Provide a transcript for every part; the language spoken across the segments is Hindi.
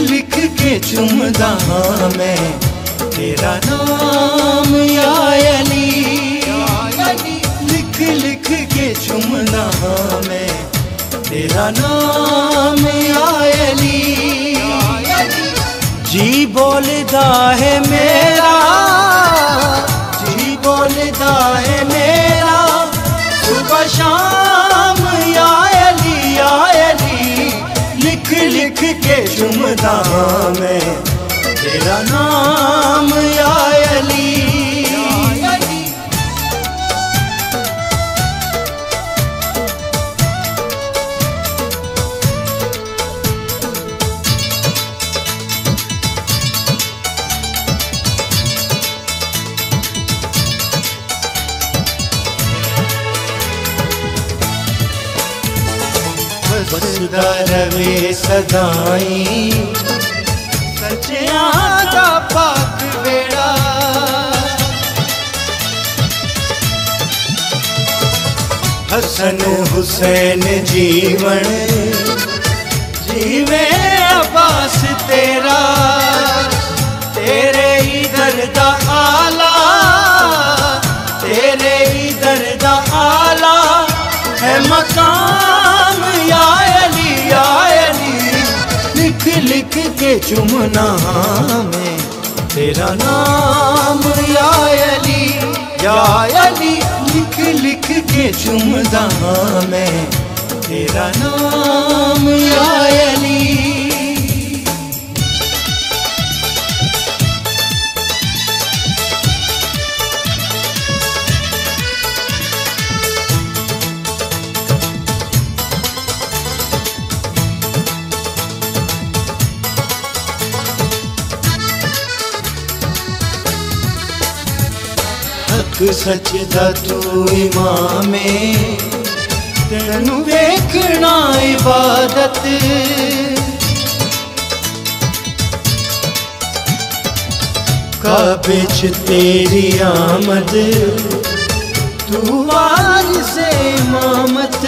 लिख के चुमदा मैं तेरा नाम या अली। लिख लिख के चुमदा मैं तेरा नाम या अली। जी बोलदा है मेरा, जी बोलदा है मेरा सुबह शाम या अली या अली। लिख लिख के चुमदा मैं तेरा नाम या अली। बसदा रवे सदाई सच्चियां दा पाक बेड़ा। हसन हुसैन जीवन जीवे अब्बास तेरा। तेरे इधर दा आला, तेरे इधर दा आला है मकाम या अली या अली। लिख लिख के चुमना मैं तेरा नाम या अली या अली। लिख लिख के चुमदा मैं तेरा नाम या अली। सच दा तू इमाम तेनू देखना इबादत। काबे च तेरी आमद तू वारिसे इमामत।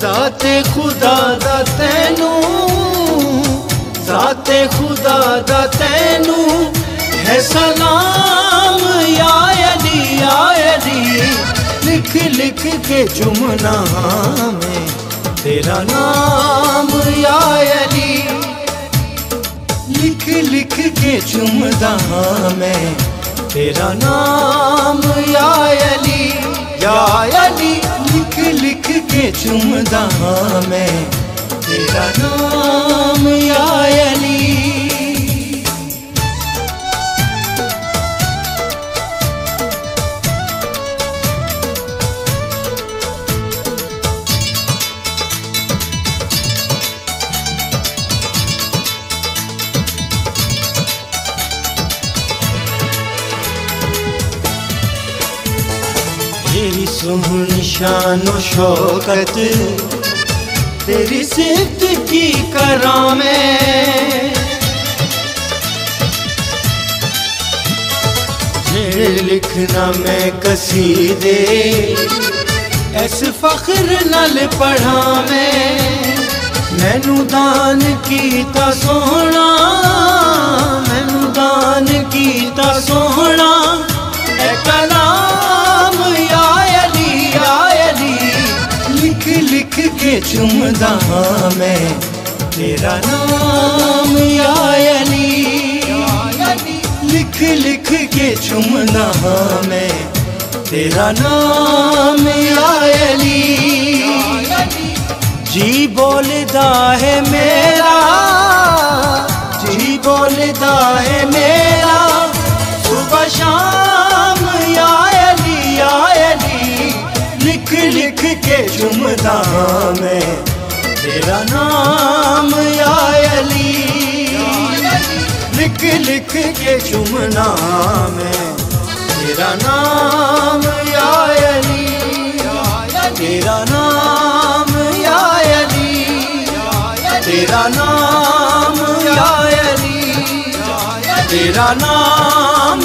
ज़ाते खुदा दा तैनू, ज़ाते खुदा दा तैनू है सलाम या अली या अली। लिख लिख के चुमना मैं तेरा नाम या अली। लिख लिख के चुमदा मैं तेरा नाम या अली या अली। लिख लिख के चुमदा मैं तेरा नाम या अली। तेरी सुहन शान शौकत तेरी सिफ्त की करा मैं। जे लिखना मैं कसीदे ऐस फख्र नाल पढ़ा मैं। मैनू दान कीता सोहना, मैनू दान कीता सोहना ऐ कलाम या अली या अली। लिख लिख के चुमदा मैं तेरा नाम या अली। लिख लिख के चुमदा मैं तेरा नाम या अली। जी बोलदा है मेरा, जी बोलदा है मेरा सुबह शाम या अली या अली। लिख लिख के चुमदा मैं तेरा नाम या अली। लिख लिख के चुमना मैं तेरा नाम या अली। तेरा नाम या अली, तेरा नाम या अली, तेरा नाम